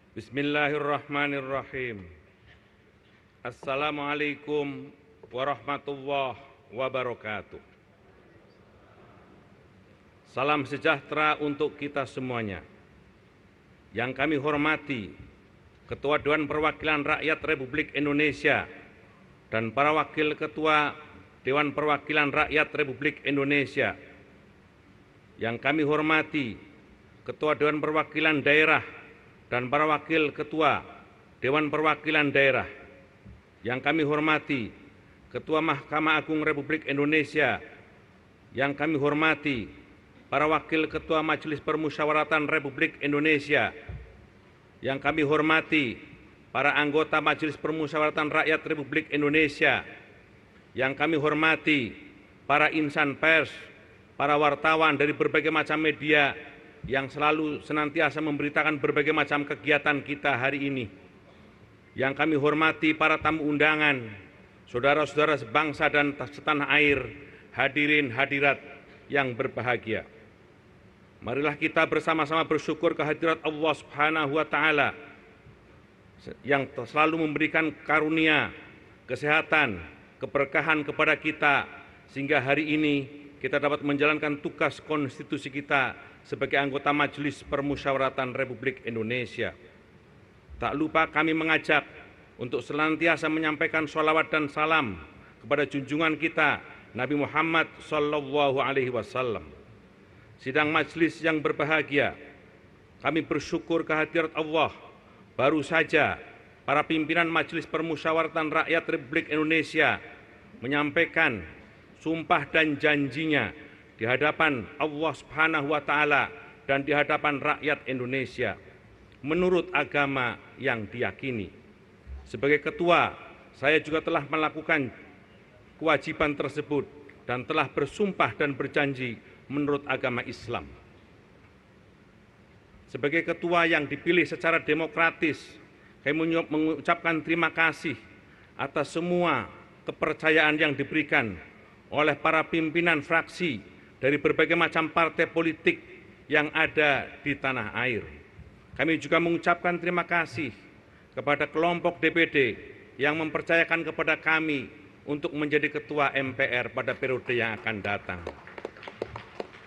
Bismillahirrahmanirrahim. Assalamualaikum warahmatullahi wabarakatuh. Salam sejahtera untuk kita semuanya. Yang kami hormati Ketua Dewan Perwakilan Rakyat Republik Indonesia dan para Wakil Ketua Dewan Perwakilan Rakyat Republik Indonesia. Yang kami hormati Ketua Dewan Perwakilan Daerah dan para Wakil Ketua Dewan Perwakilan Daerah. Yang kami hormati Ketua Mahkamah Agung Republik Indonesia. Yang kami hormati para Wakil Ketua Majelis Permusyawaratan Republik Indonesia. Yang kami hormati para anggota Majelis Permusyawaratan Rakyat Republik Indonesia. Yang kami hormati para insan pers, para wartawan dari berbagai macam media yang selalu senantiasa memberitakan berbagai macam kegiatan kita hari ini. Yang kami hormati para tamu undangan, saudara-saudara sebangsa dan setanah air, hadirin hadirat yang berbahagia. Marilah kita bersama-sama bersyukur kehadirat Allah Subhanahu wa Ta'ala yang selalu memberikan karunia, kesehatan, keberkahan kepada kita, sehingga hari ini kita dapat menjalankan tugas konstitusi kita sebagai anggota Majelis Permusyawaratan Republik Indonesia. Tak lupa kami mengajak untuk senantiasa menyampaikan sholawat dan salam kepada junjungan kita Nabi Muhammad SAW. Sidang majelis yang berbahagia, kami bersyukur kehadirat Allah. Baru saja para pimpinan Majelis Permusyawaratan Rakyat Republik Indonesia menyampaikan sumpah dan janjinya di hadapan Allah Subhanahu wa Ta'ala dan di hadapan rakyat Indonesia menurut agama yang diyakini. Sebagai ketua, saya juga telah melakukan kewajiban tersebut dan telah bersumpah dan berjanji menurut agama Islam. Sebagai ketua yang dipilih secara demokratis, kami mengucapkan terima kasih atas semua kepercayaan yang diberikan oleh para pimpinan fraksi dari berbagai macam partai politik yang ada di tanah air. Kami juga mengucapkan terima kasih kepada kelompok DPD yang mempercayakan kepada kami untuk menjadi ketua MPR pada periode yang akan datang.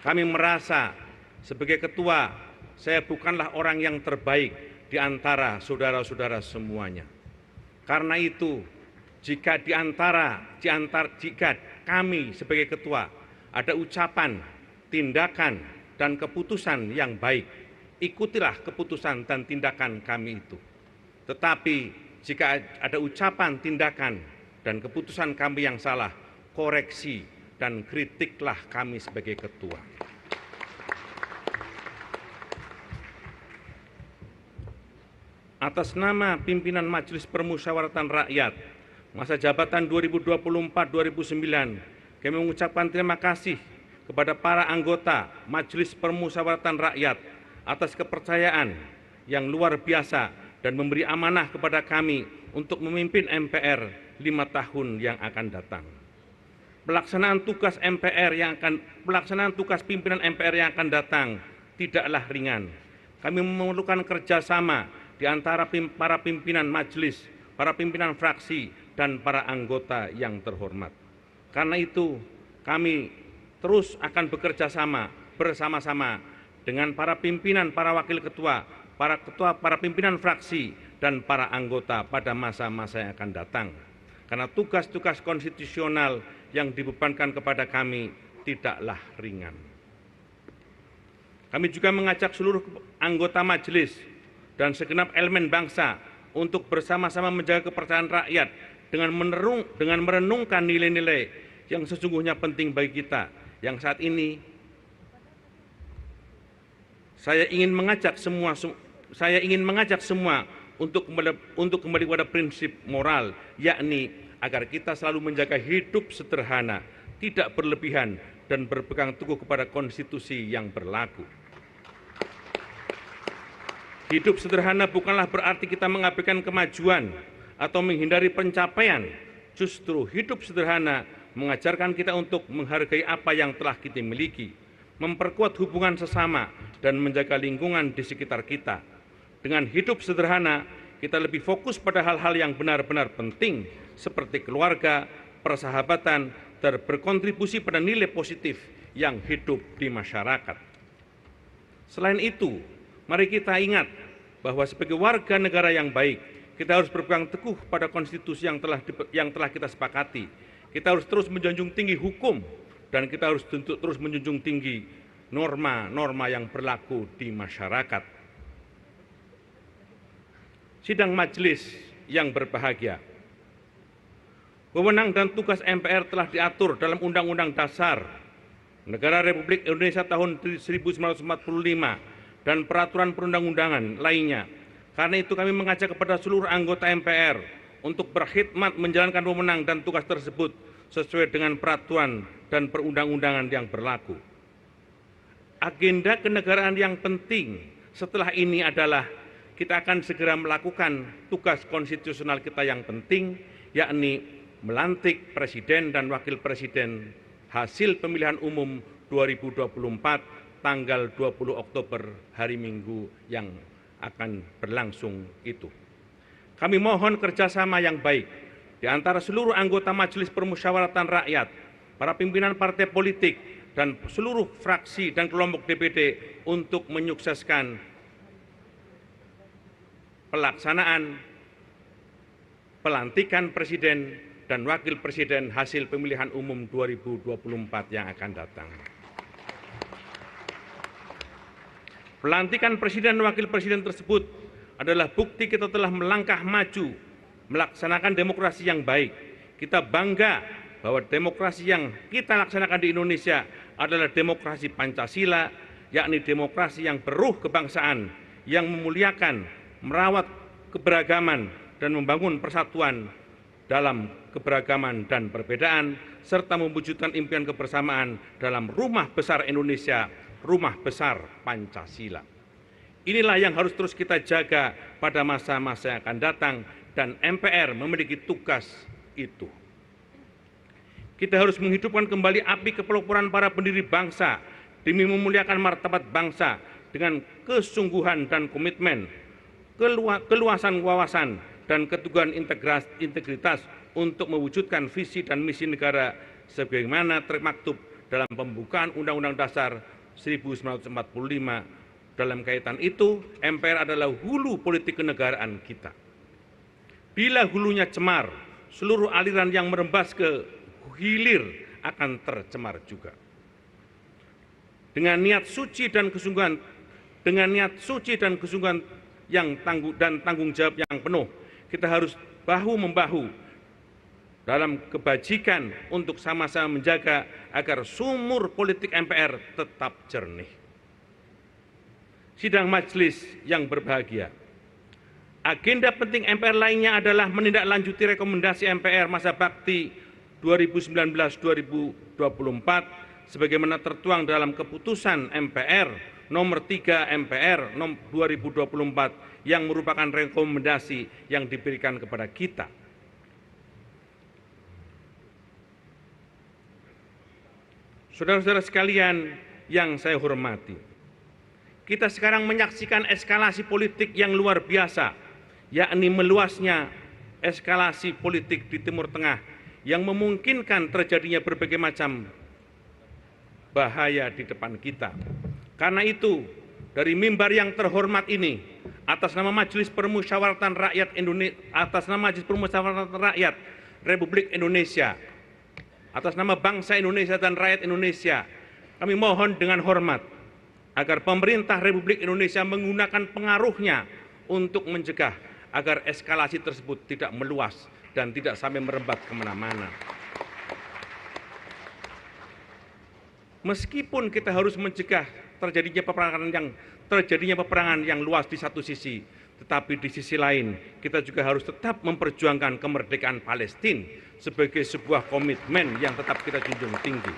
Kami merasa sebagai ketua, saya bukanlah orang yang terbaik di antara saudara-saudara semuanya. Karena itu, jika kami sebagai ketua ada ucapan, tindakan, dan keputusan yang baik, ikutilah keputusan dan tindakan kami itu. Tetapi jika ada ucapan, tindakan, dan keputusan kami yang salah, koreksi dan kritiklah kami sebagai ketua. Atas nama pimpinan Majelis Permusyawaratan Rakyat masa jabatan 2024-2009, kami mengucapkan terima kasih kepada para anggota Majelis Permusyawaratan Rakyat atas kepercayaan yang luar biasa dan memberi amanah kepada kami untuk memimpin MPR 5 tahun yang akan datang. Pelaksanaan tugas pimpinan MPR yang akan datang tidaklah ringan. Kami memerlukan kerjasama di antara para pimpinan majelis, para pimpinan fraksi, dan para anggota yang terhormat. Karena itu, kami terus akan bekerja sama bersama-sama dengan para pimpinan, para wakil ketua, para pimpinan fraksi, dan para anggota pada masa-masa yang akan datang. Karena tugas-tugas konstitusional yang dibebankan kepada kami tidaklah ringan. Kami juga mengajak seluruh anggota majelis dan segenap elemen bangsa untuk bersama-sama menjaga kepercayaan rakyat dengan merenungkan nilai-nilai yang sesungguhnya penting bagi kita. Yang saat ini saya ingin mengajak semua untuk kembali pada prinsip moral, yakni agar kita selalu menjaga hidup sederhana, tidak berlebihan, dan berpegang teguh kepada konstitusi yang berlaku. Hidup sederhana bukanlah berarti kita mengabaikan kemajuan atau menghindari pencapaian. Justru hidup sederhana mengajarkan kita untuk menghargai apa yang telah kita miliki, memperkuat hubungan sesama, dan menjaga lingkungan di sekitar kita. Dengan hidup sederhana, kita lebih fokus pada hal-hal yang benar-benar penting seperti keluarga, persahabatan, dan berkontribusi pada nilai positif yang hidup di masyarakat. Selain itu, mari kita ingat bahwa sebagai warga negara yang baik, kita harus berpegang teguh pada konstitusi yang telah kita sepakati. Kita harus terus menjunjung tinggi hukum dan kita harus terus menjunjung tinggi norma-norma yang berlaku di masyarakat. Sidang majelis yang berbahagia. Wewenang dan tugas MPR telah diatur dalam Undang-Undang Dasar Negara Republik Indonesia tahun 1945 dan peraturan perundang-undangan lainnya. Karena itu kami mengajak kepada seluruh anggota MPR untuk berkhidmat menjalankan wewenang dan tugas tersebut sesuai dengan peraturan dan perundang-undangan yang berlaku. Agenda kenegaraan yang penting setelah ini adalah kita akan segera melakukan tugas konstitusional kita yang penting, yakni melantik Presiden dan Wakil Presiden hasil pemilihan umum 2024 tanggal 20 Oktober hari Minggu yang akan berlangsung itu. Kami mohon kerjasama yang baik di antara seluruh anggota Majelis Permusyawaratan Rakyat, para pimpinan partai politik, dan seluruh fraksi dan kelompok DPD untuk menyukseskan pelaksanaan pelantikan Presiden dan Wakil Presiden hasil pemilihan umum 2024 yang akan datang. Pelantikan Presiden dan Wakil Presiden tersebut adalah bukti kita telah melangkah maju, melaksanakan demokrasi yang baik. Kita bangga bahwa demokrasi yang kita laksanakan di Indonesia adalah demokrasi Pancasila, yakni demokrasi yang beruh kebangsaan, yang memuliakan, merawat keberagaman, dan membangun persatuan dalam keberagaman dan perbedaan, serta mewujudkan impian kebersamaan dalam rumah besar Indonesia, rumah besar Pancasila. Inilah yang harus terus kita jaga pada masa-masa yang akan datang, dan MPR memiliki tugas itu. Kita harus menghidupkan kembali api kepeloporan para pendiri bangsa demi memuliakan martabat bangsa dengan kesungguhan dan komitmen, keluasan wawasan, dan keteguhan integritas untuk mewujudkan visi dan misi negara sebagaimana termaktub dalam pembukaan Undang-Undang Dasar 1945. Dalam kaitan itu, MPR adalah hulu politik kenegaraan kita. Bila hulunya cemar, seluruh aliran yang merembas ke hilir akan tercemar juga. Dengan niat suci dan kesungguhan, yang tanggung jawab yang penuh, kita harus bahu-membahu dalam kebajikan untuk sama-sama menjaga agar sumur politik MPR tetap jernih. Sidang majelis yang berbahagia. Agenda penting MPR lainnya adalah menindaklanjuti rekomendasi MPR masa bakti 2019-2024 sebagaimana tertuang dalam keputusan MPR nomor 3 MPR 2024 yang merupakan rekomendasi yang diberikan kepada kita. Saudara-saudara sekalian yang saya hormati, kita sekarang menyaksikan eskalasi politik yang luar biasa, yakni meluasnya eskalasi politik di Timur Tengah yang memungkinkan terjadinya berbagai macam bahaya di depan kita. Karena itu, dari mimbar yang terhormat ini, atas nama Majelis Permusyawaratan Rakyat Republik Indonesia, atas nama bangsa Indonesia dan rakyat Indonesia, kami mohon dengan hormat agar pemerintah Republik Indonesia menggunakan pengaruhnya untuk mencegah agar eskalasi tersebut tidak meluas dan tidak sampai merembet kemana-mana. Meskipun kita harus mencegah terjadinya peperangan yang luas di satu sisi, tetapi di sisi lain kita juga harus tetap memperjuangkan kemerdekaan Palestina sebagai sebuah komitmen yang tetap kita junjung tinggi.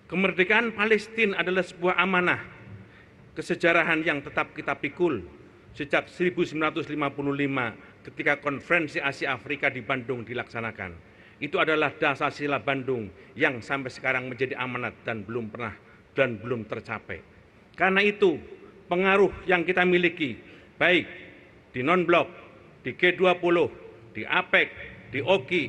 Kemerdekaan Palestina adalah sebuah amanah kesejarahan yang tetap kita pikul sejak 1955 ketika Konferensi Asia Afrika di Bandung dilaksanakan. Itu adalah Dasar-Sila Bandung yang sampai sekarang menjadi amanat dan belum tercapai. Karena itu, pengaruh yang kita miliki, baik di non-blok, di G20, di APEC, di OKI,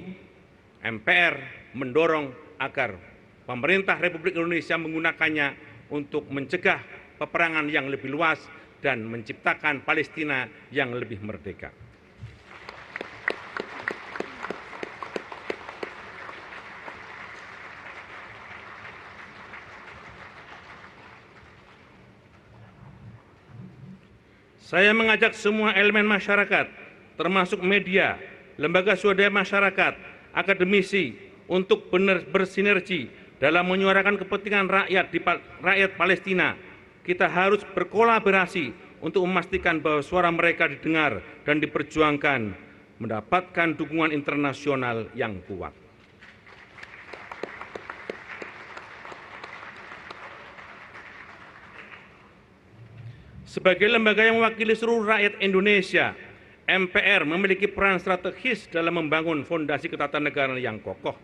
MPR mendorong agar pemerintah Republik Indonesia menggunakannya untuk mencegah peperangan yang lebih luas dan menciptakan Palestina yang lebih merdeka. Saya mengajak semua elemen masyarakat, termasuk media, lembaga swadaya masyarakat, akademisi, untuk bersinergi dalam menyuarakan kepentingan rakyat Palestina. Kita harus berkolaborasi untuk memastikan bahwa suara mereka didengar dan diperjuangkan, mendapatkan dukungan internasional yang kuat. Sebagai lembaga yang mewakili seluruh rakyat Indonesia, MPR memiliki peran strategis dalam membangun fondasi ketatanegaraan yang kokoh.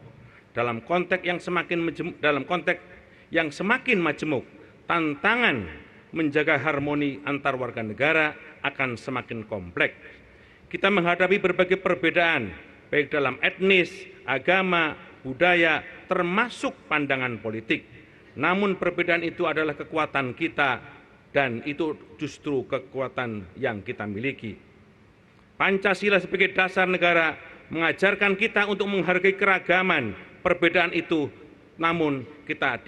Dalam konteks yang semakin majemuk, tantangan menjaga harmoni antar warga negara akan semakin kompleks. Kita menghadapi berbagai perbedaan, baik dalam etnis, agama, budaya, termasuk pandangan politik. Namun perbedaan itu adalah kekuatan kita, dan itu justru kekuatan yang kita miliki. Pancasila sebagai dasar negara mengajarkan kita untuk menghargai keragaman perbedaan itu, namun kita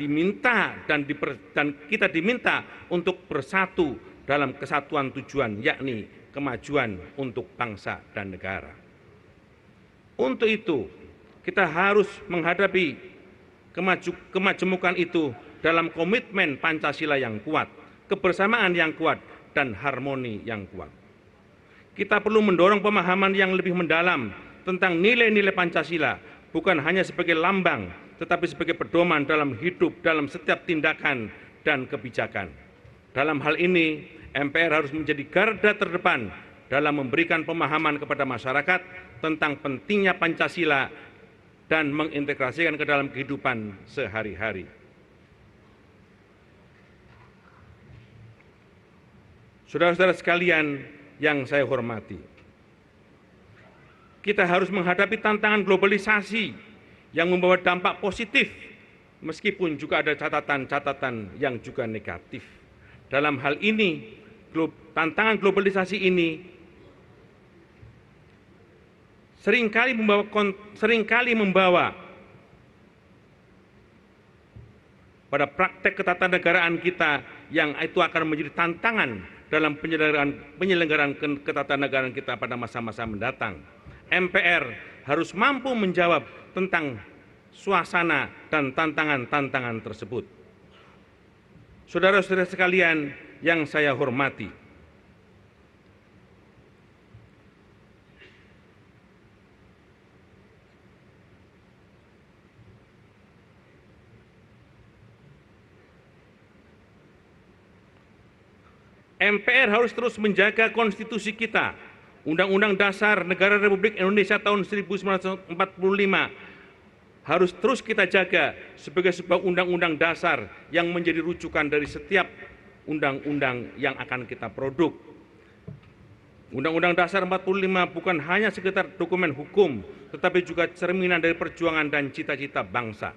diminta untuk bersatu dalam kesatuan tujuan, yakni kemajuan untuk bangsa dan negara. Untuk itu, kita harus menghadapi kemajemukan itu dalam komitmen Pancasila yang kuat, kebersamaan yang kuat, dan harmoni yang kuat. Kita perlu mendorong pemahaman yang lebih mendalam tentang nilai-nilai Pancasila, bukan hanya sebagai lambang, tetapi sebagai pedoman dalam hidup, dalam setiap tindakan dan kebijakan. Dalam hal ini, MPR harus menjadi garda terdepan dalam memberikan pemahaman kepada masyarakat tentang pentingnya Pancasila dan mengintegrasikan ke dalam kehidupan sehari-hari. Saudara-saudara sekalian yang saya hormati, kita harus menghadapi tantangan globalisasi yang membawa dampak positif, meskipun juga ada catatan-catatan yang juga negatif. Dalam hal ini, tantangan globalisasi ini seringkali membawa pada praktek ketatanegaraan kita yang itu akan menjadi tantangan dalam penyelenggaraan ketatanegaraan kita pada masa-masa mendatang. MPR harus mampu menjawab tentang suasana dan tantangan-tantangan tersebut. Saudara-saudara sekalian yang saya hormati, MPR harus terus menjaga konstitusi kita. Undang-Undang Dasar Negara Republik Indonesia tahun 1945 harus terus kita jaga sebagai sebuah undang-undang dasar yang menjadi rujukan dari setiap undang-undang yang akan kita produk. Undang-Undang Dasar 45 bukan hanya sekedar dokumen hukum, tetapi juga cerminan dari perjuangan dan cita-cita bangsa.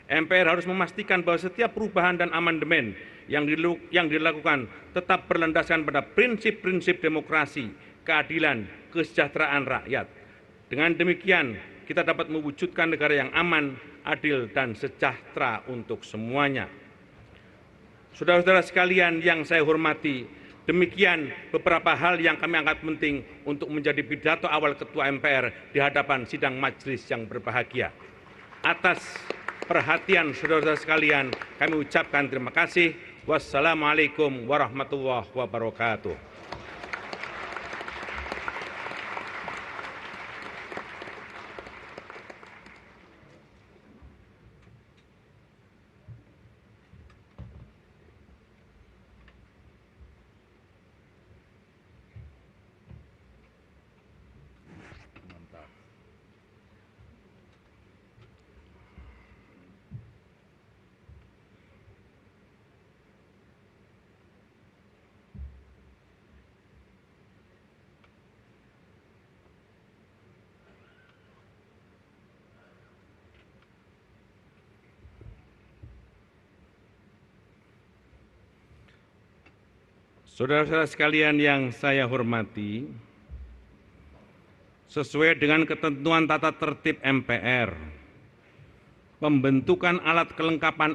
MPR harus memastikan bahwa setiap perubahan dan amandemen yang dilakukan tetap berlandaskan pada prinsip-prinsip demokrasi, keadilan, kesejahteraan rakyat. Dengan demikian, kita dapat mewujudkan negara yang aman, adil, dan sejahtera untuk semuanya. Saudara-saudara sekalian yang saya hormati, demikian beberapa hal yang kami anggap penting untuk menjadi pidato awal Ketua MPR di hadapan sidang majelis yang berbahagia. Atas perhatian saudara-saudara sekalian, kami ucapkan terima kasih. Wassalamualaikum warahmatullahi wabarakatuh. Saudara-saudara sekalian yang saya hormati, sesuai dengan ketentuan tata tertib MPR, pembentukan alat kelengkapan